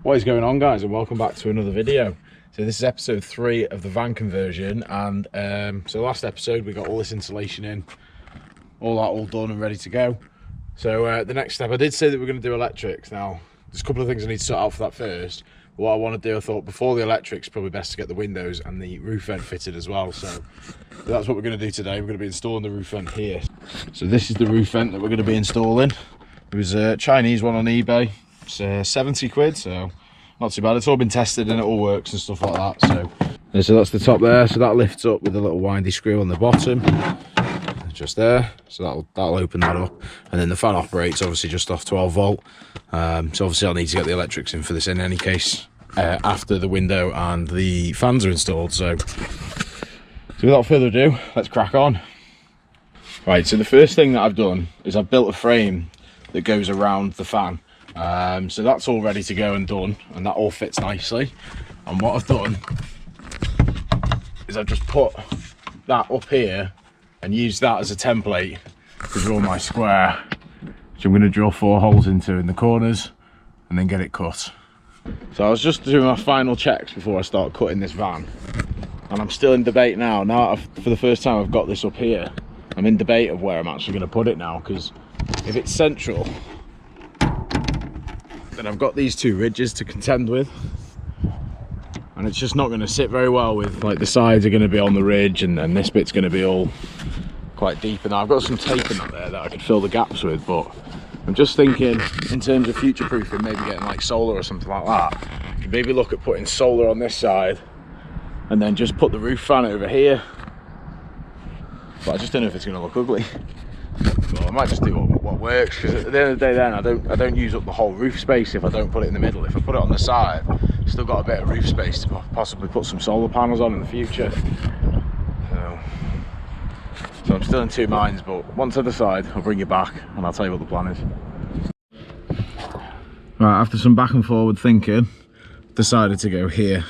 What is going on, guys, and welcome back to another video. So this is episode 3 of the van conversion, and so last episode we got all this insulation in, all done and ready to go. So the next step, I did say that we're going to do electrics. Now there's a couple of things I need to sort out for that first. But what I want to do, I thought before the electrics, probably best to get the windows and the roof vent fitted as well. So that's what we're going to do today. We're going to be installing the roof vent here. So this is the roof vent that we're going to be installing. It was a Chinese one on eBay. It's 70 quid, so not too bad. It's all been tested and it all works and stuff like that. So that's the top there. So that lifts up with a little windy screw on the bottom, just there. So that'll open that up, and then the fan operates obviously just off 12 volt. So obviously I'll need to get the electrics in for this in any case after the window and the fans are installed. So without further ado, let's crack on. Right, so the first thing that I've done is I've built a frame that goes around the fan. So that's all ready to go and done, and that all fits nicely. And what I've done is I've just put that up here and used that as a template to draw my square, which I'm going to drill 4 holes into in the corners and then get it cut. So I was just doing my final checks before I start cutting this van, and I'm still in debate now. For the first time I've got this up here, I'm in debate of where I'm actually going to put it now, because if it's central, then I've got these 2 ridges to contend with, and it's just not going to sit very well with, like, the sides are going to be on the ridge and this bit's going to be all quite deep. And I've got some taping up there that I could fill the gaps with, but I'm just thinking in terms of future proofing, maybe getting like solar or something like that. You could maybe look at putting solar on this side and then just put the roof fan over here, but I just don't know if it's going to look ugly. Well, I might just do what works, because at the end of the day then I don't use up the whole roof space if I don't put it in the middle. If I put it on the side, still got a bit of roof space to possibly put some solar panels on in the future. So I'm still in 2 minds, but once I decide, I'll bring you back and I'll tell you what the plan is. Right, after some back and forward thinking, decided to go here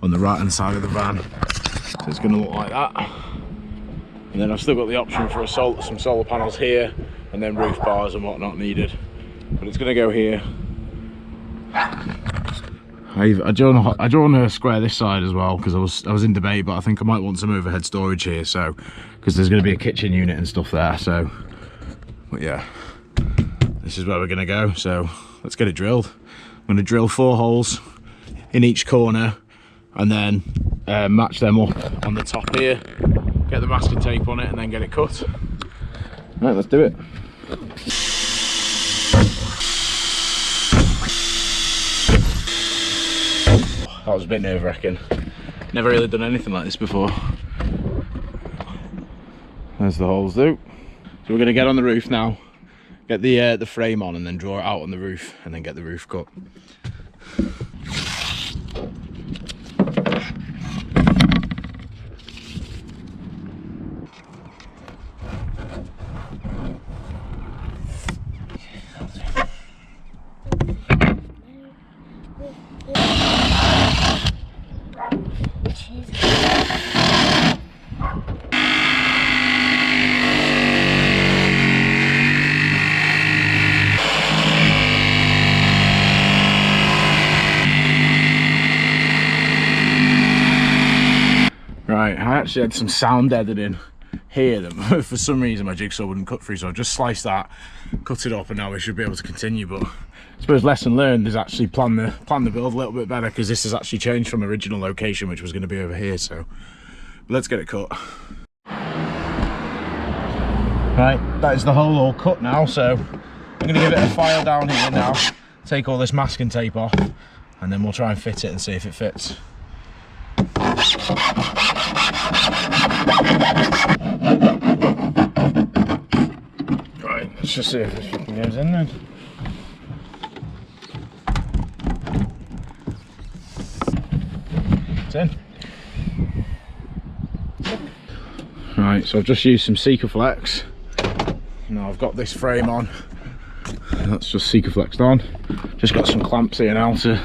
on the right hand side of the van. So it's going to look like that. And then I've still got the option for some solar panels here, and then roof bars and whatnot needed. But it's going to go here. I drawn a square this side as well, because I was in debate, but I think I might want some overhead storage here, so because there's going to be a kitchen unit and stuff there. So, but yeah, this is where we're going to go. So let's get it drilled. I'm going to drill 4 holes in each corner, and then match them up on the top here. Get the masking tape on it and then get it cut. Right, let's do it. That was a bit nerve-wracking. Never really done anything like this before. There's the holes though. So we're going to get on the roof now, get the frame on, and then draw it out on the roof, and then get the roof cut. Right, I actually had some sound editing here that for some reason my jigsaw wouldn't cut through, so I just sliced that, cut it up, and now we should be able to continue. But I suppose lesson learned is actually plan the build a little bit better, because this has actually changed from original location, which was going to be over here. So let's get it cut. Right, that is the hole all cut now, so I'm going to give it a file down here now, take all this masking tape off, and then we'll try and fit it and see if it fits. Right, let's just see if this fucking goes in then. It's in. Right, so I've just used some Sikaflex. Now I've got this frame on. That's just Sikaflexed on. Just got some clamps here now to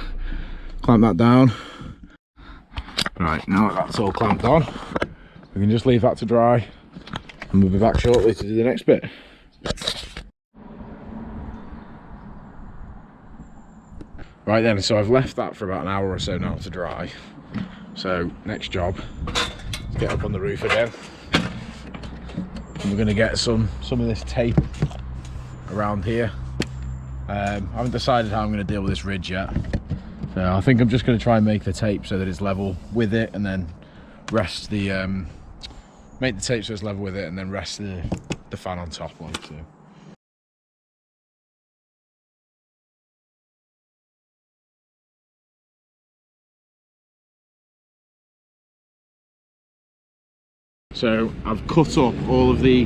clamp that down. Right, now that that's all clamped on, we can just leave that to dry, and we'll be back shortly to do the next bit. Right then, so I've left that for about an hour or so now to dry. So next job, let's get up on the roof again. And we're gonna get some of this tape around here. I haven't decided how I'm gonna deal with this ridge yet. So I think I'm just gonna try and make the tape so that it's level with it, and then rest the, make the tape so it's level with it, and then rest the fan on top like so. So I've cut up all of the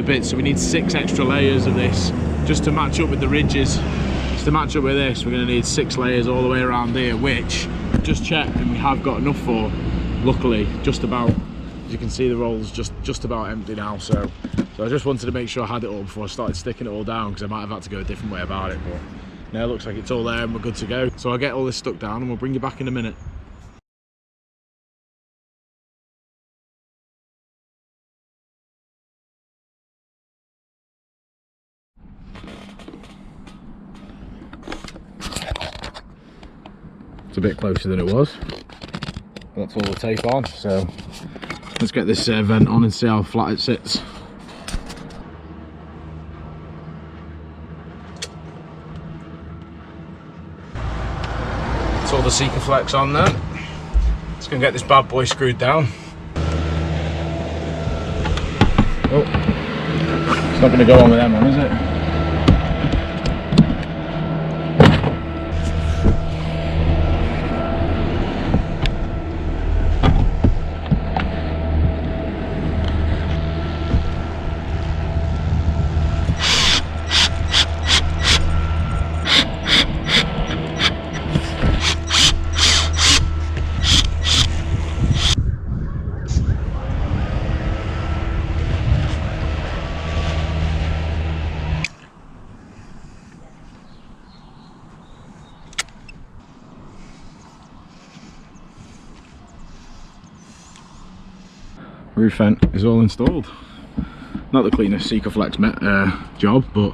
bits, so we need 6 extra layers of this just to match up with the ridges. Just to match up with this, we're going to need 6 layers all the way around here, which I've just checked and we have got enough for. Luckily, just about, as you can see, the roll's just about empty now. So I just wanted to make sure I had it all before I started sticking it all down, because I might have had to go a different way about it. But now it looks like it's all there and we're good to go. So I'll get all this stuck down and we'll bring you back in a minute. It's a bit closer than it was. That's all the tape on, so let's get this vent on and see how flat it sits. That's all the Sikaflex on there. Let's go and get this bad boy screwed down. Oh, it's not going to go on with them on, is it? Roof vent is all installed. Not the cleanest Sikaflex job, but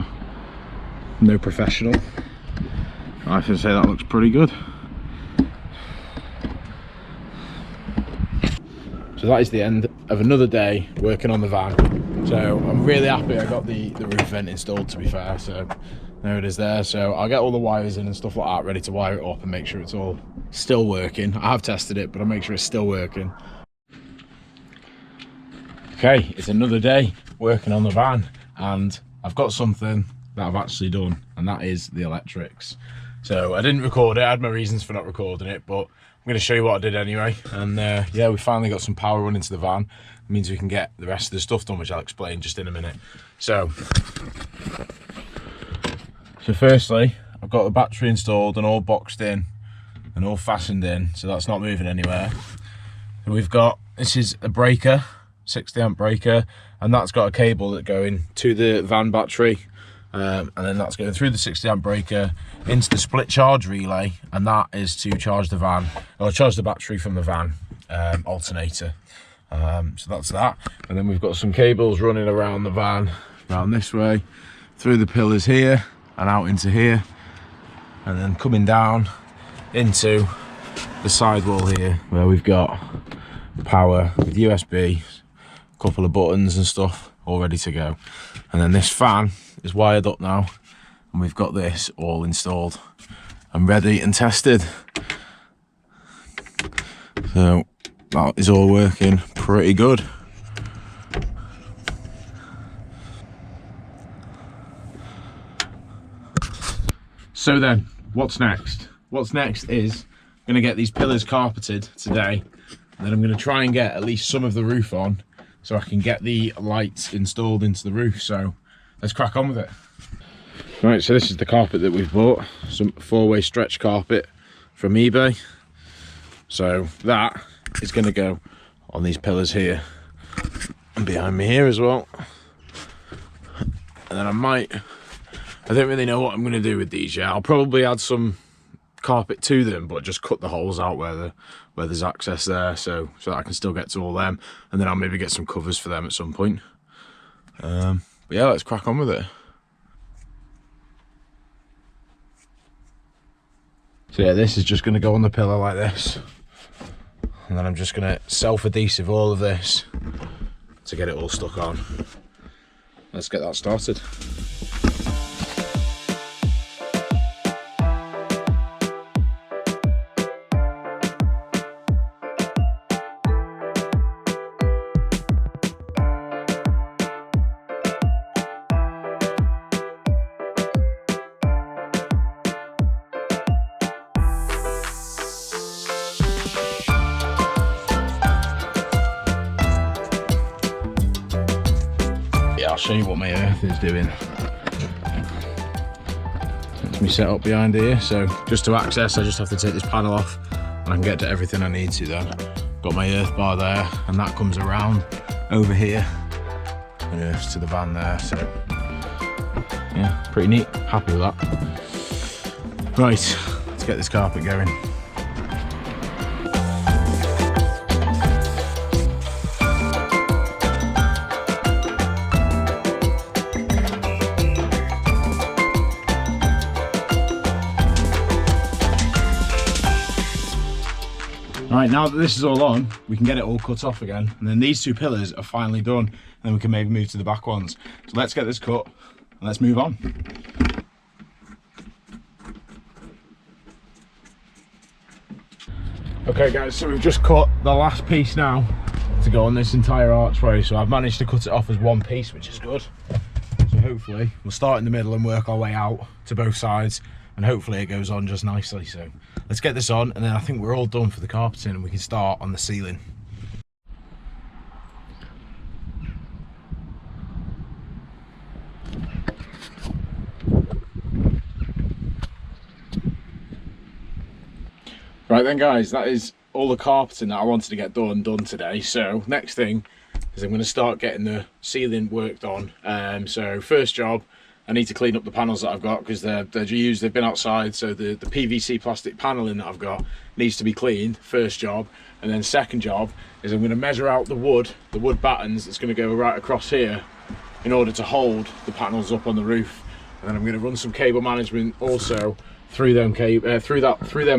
no professional. I can say that looks pretty good. So that is the end of another day working on the van. So I'm really happy I got the roof vent installed, to be fair. So there it is there. So I'll get all the wires in and stuff like that ready to wire it up and make sure it's all still working. I have tested it, but I'll make sure it's still working. Okay, it's another day working on the van, and I've got something that I've actually done, and that is the electrics. So I didn't record it, I had my reasons for not recording it, but I'm going to show you what I did anyway. And yeah, we finally got some power running to the van. It means we can get the rest of the stuff done, which I'll explain just in a minute. So firstly, I've got the battery installed and all boxed in and all fastened in, so that's not moving anywhere. And we've got, this is a breaker, 60 amp breaker, and that's got a cable that going to the van battery, and then that's going through the 60 amp breaker into the split charge relay, and that is to charge the van, or charge the battery from the van alternator. So that's that. And then we've got some cables running around the van, around this way, through the pillars here and out into here, and then coming down into the sidewall here, where we've got power with USB, couple of buttons and stuff all ready to go. And then this fan is wired up now, and we've got this all installed and ready and tested. So that is all working pretty good. So then, what's next? What's next is I'm going to get these pillars carpeted today, and then I'm going to try and get at least some of the roof on, so I can get the lights installed into the roof. So let's crack on with it. Right, so this is the carpet that we've bought, some 4-way stretch carpet from eBay. So that is going to go on these pillars here and behind me here as well. And then I don't really know what I'm going to do with these yet. I'll probably add some carpet to them, but just cut the holes out where there's access there, so that I can still get to all them, and then I'll maybe get some covers for them at some point. But yeah, let's crack on with it. So yeah, this is just going to go on the pillar like this, and then I'm just going to self-adhesive all of this to get it all stuck on. Let's get that started. I'll show you what my earth is doing. That's me set up behind here, so just to access I just have to take this panel off and I can get to everything I need to then. Got my earth bar there, and that comes around over here and earths to the van there, so yeah, pretty neat, happy with that. Right, let's get this carpet going. Right, now that this is all on, we can get it all cut off again, and then these two pillars are finally done, and then we can maybe move to the back ones. So let's get this cut and let's move on. Okay guys, so we've just cut the last piece now to go on this entire archway, so I've managed to cut it off as one piece, which is good. So hopefully we'll start in the middle and work our way out to both sides, and hopefully it goes on just nicely. So let's get this on, and then I think we're all done for the carpeting and we can start on the ceiling. Right then guys, that is all the carpeting that I wanted to get done today. So next thing is I'm going to start getting the ceiling worked on. So first job, I need to clean up the panels that I've got because they're used, they've been outside, so the PVC plastic paneling that I've got needs to be cleaned, first job. And then second job is I'm going to measure out the wood battens that's going to go right across here in order to hold the panels up on the roof. And then I'm going to run some cable management also through them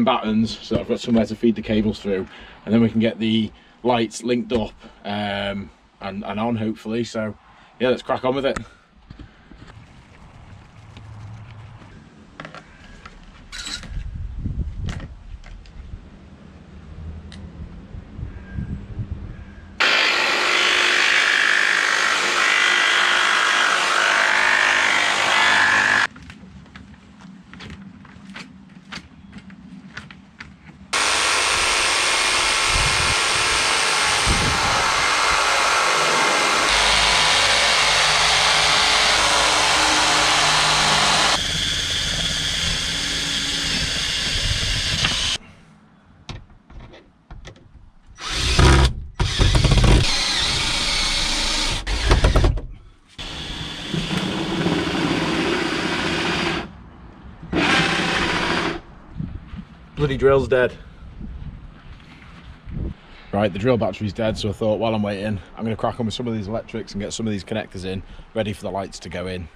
battens, so I've got somewhere to feed the cables through, and then we can get the lights linked up and on hopefully. So yeah, let's crack on with it. Bloody drill's dead. Right, the drill battery's dead, so I thought while I'm waiting, I'm going to crack on with some of these electrics and get some of these connectors in, ready for the lights to go in.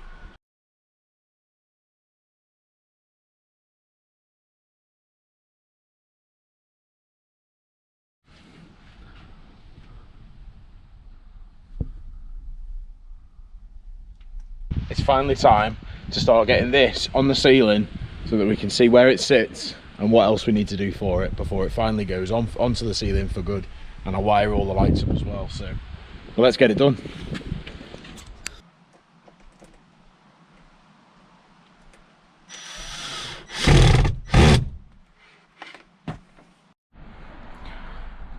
It's finally time to start getting this on the ceiling so that we can see where it sits and what else we need to do for it before it finally goes on onto the ceiling for good, and I'll wire all the lights up as well. So well, let's get it done.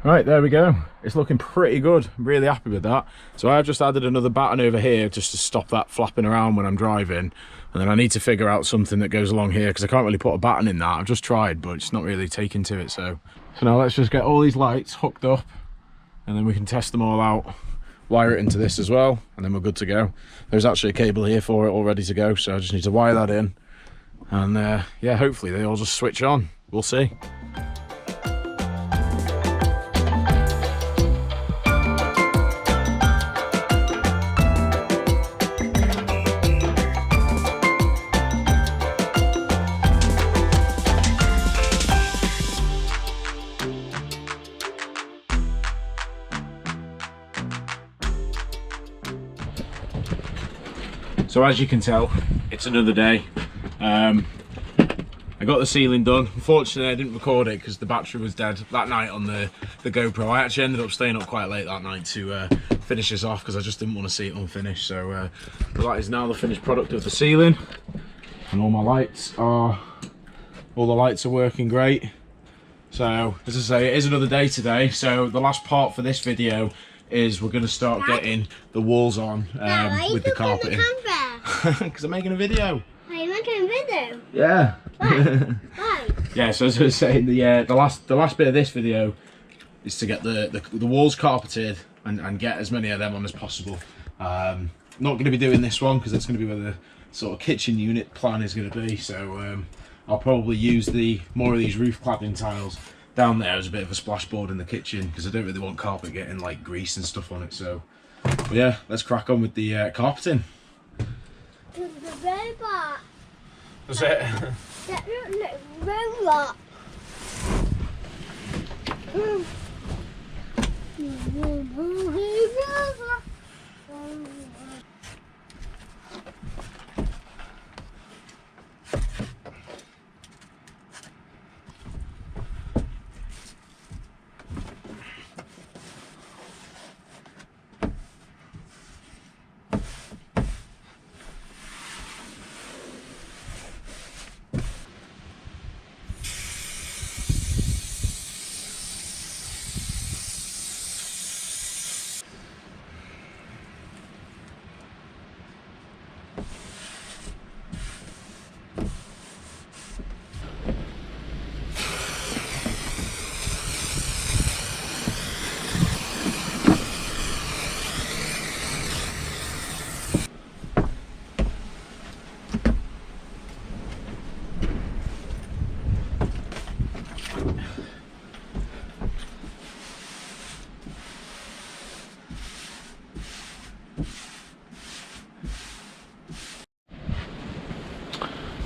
Right, there we go. It's looking pretty good. I'm really happy with that. So I've just added another batten over here just to stop that flapping around when I'm driving. And then I need to figure out something that goes along here because I can't really put a batten in that. I've just tried, but it's not really taking to it. So now let's just get all these lights hooked up and then we can test them all out, wire it into this as well, and then we're good to go. There's actually a cable here for it all ready to go. So I just need to wire that in. And yeah, hopefully they all just switch on. We'll see. So as you can tell, it's another day. I got the ceiling done. Unfortunately, I didn't record it because the battery was dead that night on the GoPro. I actually ended up staying up quite late that night to finish this off because I just didn't want to see it unfinished. So that is now the finished product of the ceiling, and all the lights are working great. So as I say, it is another day today. So the last part for this video is we're going to start getting the walls on with the carpeting. Because I'm making a video. Are you making a video? Yeah. Why? Yeah. So as I was saying, the last bit of this video is to get the walls carpeted and get as many of them on as possible. Not going to be doing this one because that's going to be where the sort of kitchen unit plan is going to be. So I'll probably use more of these roof cladding tiles down there as a bit of a splashboard in the kitchen because I don't really want carpet getting like grease and stuff on it. So but yeah, let's crack on with the carpeting. The robot. That's it. That looks robot.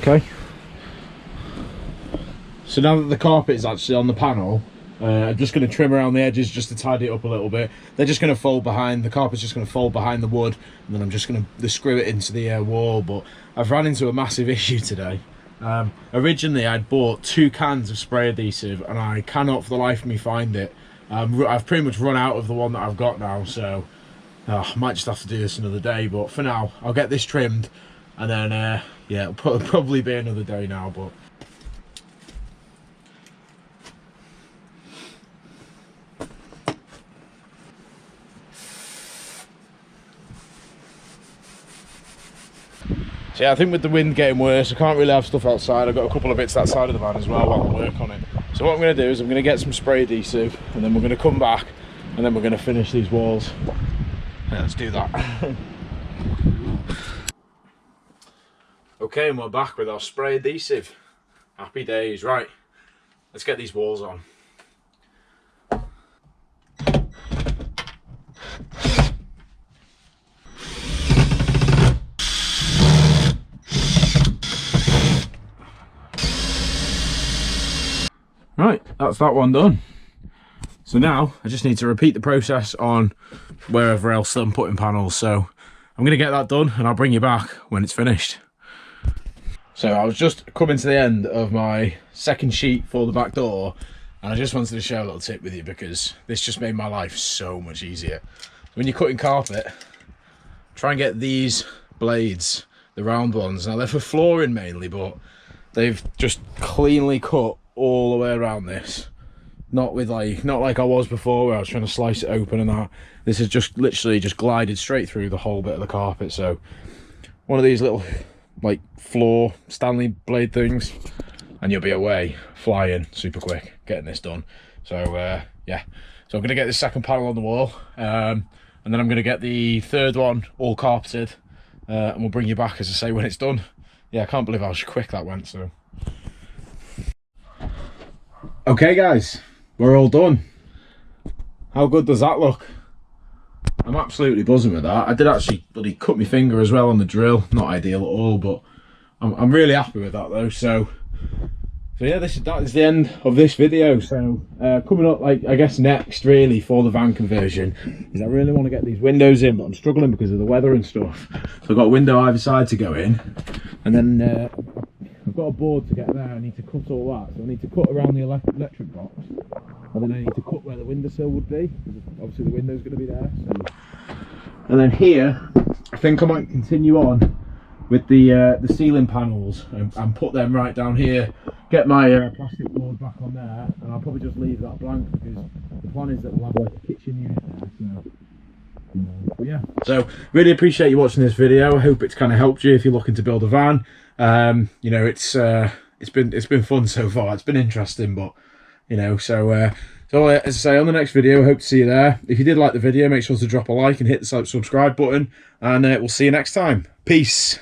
Okay. So now that the carpet is actually on the panel, I'm just going to trim around the edges just to tidy it up a little bit. They're just going to fold behind, the carpet's just going to fold behind the wood, and then I'm just going to screw it into the wall. But I've ran into a massive issue today. Originally I'd bought 2 cans of spray adhesive and I cannot for the life of me find it. I've pretty much run out of the one that I've got now, so I might just have to do this another day. But for now I'll get this trimmed, and then yeah, it'll probably be another day now. But so yeah, I think with the wind getting worse, I can't really have stuff outside. I've got a couple of bits that side of the van as well while I work on it. So what I'm going to do is I'm going to get some spray adhesive, and then we're going to come back, and then we're going to finish these walls. Yeah, let's do that. Okay, and we're back with our spray adhesive. Happy days. Right, let's get these walls on. Right, that's that one done. So now I just need to repeat the process on wherever else I'm putting panels. So I'm going to get that done and I'll bring you back when it's finished. So I was just coming to the end of my second sheet for the back door, and I just wanted to share a little tip with you because this just made my life so much easier. When you're cutting carpet, try and get these blades, the round ones. Now they're for flooring mainly, but they've just cleanly cut all the way around this. Not like I was before where I was trying to slice it open and that. This is just literally just glided straight through the whole bit of the carpet. So one of these little like floor Stanley blade things, and you'll be away flying super quick getting this done. So yeah, so I'm gonna get this second panel on the wall, and then I'm gonna get the third one all carpeted, and we'll bring you back, as I say, when it's done. Yeah, I can't believe how quick that went. So okay guys, we're all done. How good does that look? I'm absolutely buzzing with that. I did actually bloody cut my finger as well on the drill. Not ideal at all, but I'm really happy with that though. So So yeah, that is the end of this video. So coming up, like I guess next really for the van conversion is I really want to get these windows in, but I'm struggling because of the weather and stuff. So I've got a window either side to go in, and then I've got a board to get there. I need to cut all that. So I need to cut around the electric box, and then I need to cut where the windowsill would be, because obviously the window's going to be there. So. And then here, I think I might continue on with the ceiling panels and put them right down here. Get my plastic board back on there, and I'll probably just leave that blank because the plan is that we'll have like a kitchen unit there. So, but yeah. So really appreciate you watching this video. I hope it's kind of helped you if you're looking to build a van. You know, it's been fun so far. It's been interesting, but you know, so as I say, on the next video, I hope to see you there. If you did like the video, make sure to drop a like and hit the subscribe button, and we'll see you next time. Peace.